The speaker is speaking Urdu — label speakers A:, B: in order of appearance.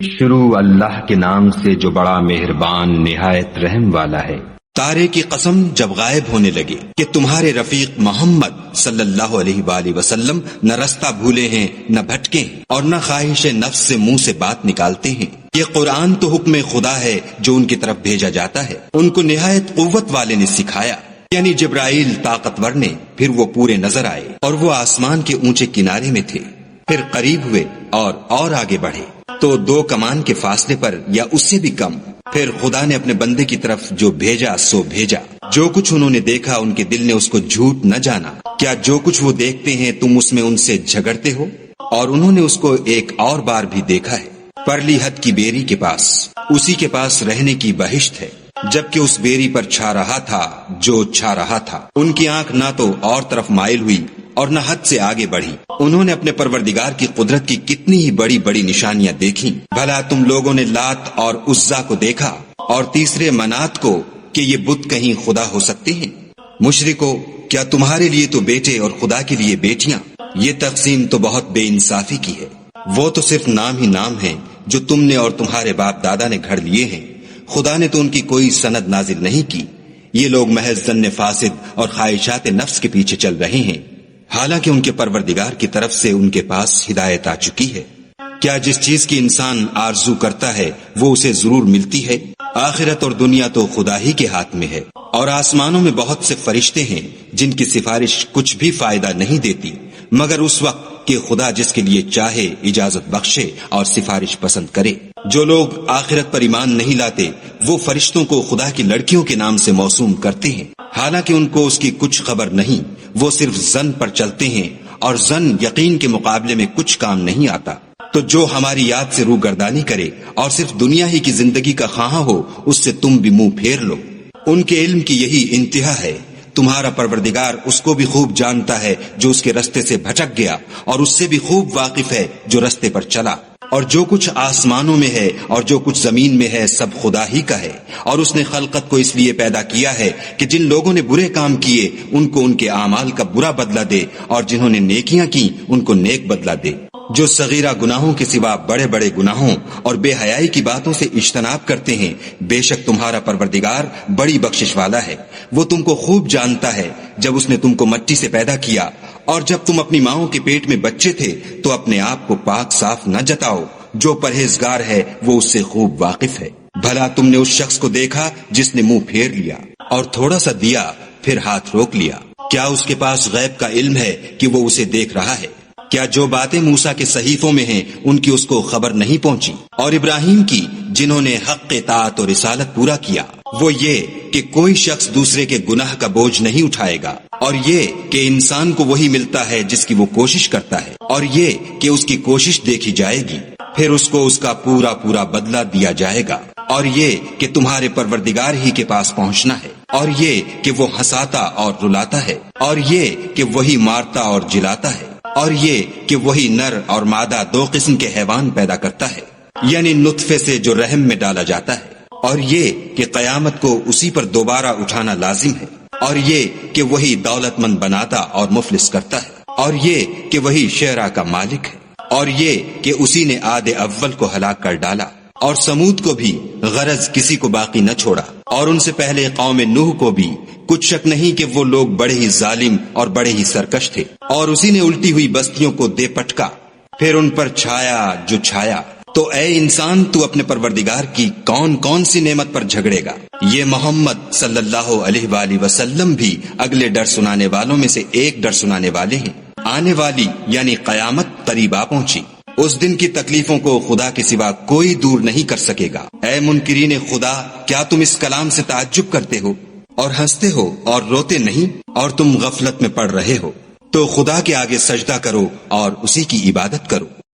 A: شروع اللہ کے نام سے جو بڑا مہربان نہایت رحم والا ہے۔
B: تارے کی قسم جب غائب ہونے لگے کہ تمہارے رفیق محمد صلی اللہ علیہ وآلہ وسلم نہ رستہ بھولے ہیں نہ بھٹکے ہیں اور نہ خواہش نفس سے منہ سے بات نکالتے ہیں۔ یہ قرآن تو حکم خدا ہے جو ان کی طرف بھیجا جاتا ہے۔ ان کو نہایت قوت والے نے سکھایا، یعنی جبرائیل طاقتور نے۔ پھر وہ پورے نظر آئے اور وہ آسمان کے اونچے کنارے میں تھے۔ پھر قریب ہوئے اور آگے بڑھے تو 2 کمان کے فاصلے پر یا اس سے بھی کم۔ پھر خدا نے اپنے بندے کی طرف جو بھیجا سو بھیجا۔ جو کچھ انہوں نے دیکھا ان کے دل نے اس کو جھوٹ نہ جانا۔ کیا جو کچھ وہ دیکھتے ہیں تم اس میں ان سے جھگڑتے ہو؟ اور انہوں نے اس کو ایک اور بار بھی دیکھا ہے، پرلی حد کی بیری کے پاس، اسی کے پاس رہنے کی بہشت ہے، جبکہ اس بیری پر چھا رہا تھا جو چھا رہا تھا۔ ان کی آنکھ نہ تو اور طرف مائل ہوئی اور نہ حد سے آگے بڑھی۔ انہوں نے اپنے پروردگار کی قدرت کی کتنی ہی بڑی بڑی نشانیاں دیکھیں۔ بھلا تم لوگوں نے لات اور عزا کو دیکھا اور تیسرے منات کو کہ یہ بت کہیں خدا ہو سکتے ہیں؟ مشرکو، کیا تمہارے لیے تو بیٹے اور خدا کے لیے بیٹیاں؟ یہ تقسیم تو بہت بے انصافی کی ہے۔ وہ تو صرف نام ہی نام ہیں جو تم نے اور تمہارے باپ دادا نے گھڑ لیے ہیں۔ خدا نے تو ان کی کوئی سند نازل نہیں کی۔ یہ لوگ محض ظن فاسد اور خواہشات نفس کے پیچھے چل رہے ہیں، حالانکہ ان کے پروردگار کی طرف سے ان کے پاس ہدایت آ چکی ہے۔ کیا جس چیز کی انسان آرزو کرتا ہے وہ اسے ضرور ملتی ہے؟ آخرت اور دنیا تو خدا ہی کے ہاتھ میں ہے، اور آسمانوں میں بہت سے فرشتے ہیں جن کی سفارش کچھ بھی فائدہ نہیں دیتی مگر اس وقت کہ خدا جس کے لیے چاہے اجازت بخشے اور سفارش پسند کرے۔ جو لوگ آخرت پر ایمان نہیں لاتے وہ فرشتوں کو خدا کی لڑکیوں کے نام سے موسوم کرتے ہیں، حالانکہ ان کو اس کی کچھ خبر نہیں۔ وہ صرف ظن پر چلتے ہیں اور ظن یقین کے مقابلے میں کچھ کام نہیں آتا۔ تو جو ہماری یاد سے روگردانی کرے اور صرف دنیا ہی کی زندگی کا خواہاں ہو اس سے تم بھی منہ پھیر لو۔ ان کے علم کی یہی انتہا ہے۔ تمہارا پروردگار اس کو بھی خوب جانتا ہے جو اس کے رستے سے بھٹک گیا، اور اس سے بھی خوب واقف ہے جو رستے پر چلا۔ اور جو کچھ آسمانوں میں ہے اور جو کچھ زمین میں ہے سب خدا ہی کا ہے، اور اس نے خلقت کو اس لیے پیدا کیا ہے کہ جن لوگوں نے برے کام کیے ان کو ان کے اعمال کا برا بدلہ دے، اور جنہوں نے نیکیاں کی ان کو نیک بدلہ دے۔ جو صغیرہ گناہوں کے سوا بڑے بڑے گناہوں اور بے حیائی کی باتوں سے اجتناب کرتے ہیں، بے شک تمہارا پروردگار بڑی بخشش والا ہے۔ وہ تم کو خوب جانتا ہے جب اس نے تم کو مٹی سے پیدا کیا، اور جب تم اپنی ماؤں کے پیٹ میں بچے تھے تو اپنے آپ کو پاک صاف نہ جتاؤ۔ جو پرہیزگار ہے وہ اس سے خوب واقف ہے۔ بھلا تم نے اس شخص کو دیکھا جس نے منہ پھیر لیا اور تھوڑا سا دیا پھر ہاتھ روک لیا؟ کیا اس کے پاس غیب کا علم ہے کہ وہ اسے دیکھ رہا ہے؟ کیا جو باتیں موسیٰ کے صحیفوں میں ہیں ان کی اس کو خبر نہیں پہنچی؟ اور ابراہیم کی جنہوں نے حق اطاعت اور رسالت پورا کیا، وہ یہ کہ کوئی شخص دوسرے کے گناہ کا بوجھ نہیں اٹھائے گا، اور یہ کہ انسان کو وہی ملتا ہے جس کی وہ کوشش کرتا ہے، اور یہ کہ اس کی کوشش دیکھی جائے گی، پھر اس کو اس کا پورا پورا بدلہ دیا جائے گا، اور یہ کہ تمہارے پروردگار ہی کے پاس پہنچنا ہے، اور یہ کہ وہ ہنساتا اور رلاتا ہے، اور یہ کہ وہی مارتا اور جلاتا ہے، اور یہ کہ وہی نر اور مادہ 2 قسم کے حیوان پیدا کرتا ہے، یعنی نطفے سے جو رحم میں ڈالا جاتا ہے، اور یہ کہ قیامت کو اسی پر دوبارہ اٹھانا لازم ہے، اور یہ کہ وہی دولت مند بناتا اور مفلس کرتا ہے، اور یہ کہ وہی شعرا کا مالک ہے، اور یہ کہ اسی نے عاد اول کو ہلاک کر ڈالا، اور سمود کو بھی غرض کسی کو باقی نہ چھوڑا، اور ان سے پہلے قوم نوح کو بھی۔ کچھ شک نہیں کہ وہ لوگ بڑے ہی ظالم اور بڑے ہی سرکش تھے، اور اسی نے الٹی ہوئی بستیوں کو دے پٹکا، پھر ان پر چھایا جو چھایا۔ تو اے انسان، تو اپنے پروردگار کی کون کون سی نعمت پر جھگڑے گا؟ یہ محمد صلی اللہ علیہ وآلہ وسلم بھی اگلے ڈر سنانے والوں میں سے ایک ڈر سنانے والے ہیں۔ آنے والی یعنی قیامت قریب آ پہنچی۔ اس دن کی تکلیفوں کو خدا کے سوا کوئی دور نہیں کر سکے گا۔ اے منکرین خدا، کیا تم اس کلام سے تعجب کرتے ہو اور ہنستے ہو اور روتے نہیں، اور تم غفلت میں پڑ رہے ہو؟ تو خدا کے آگے سجدہ کرو اور اسی کی عبادت کرو۔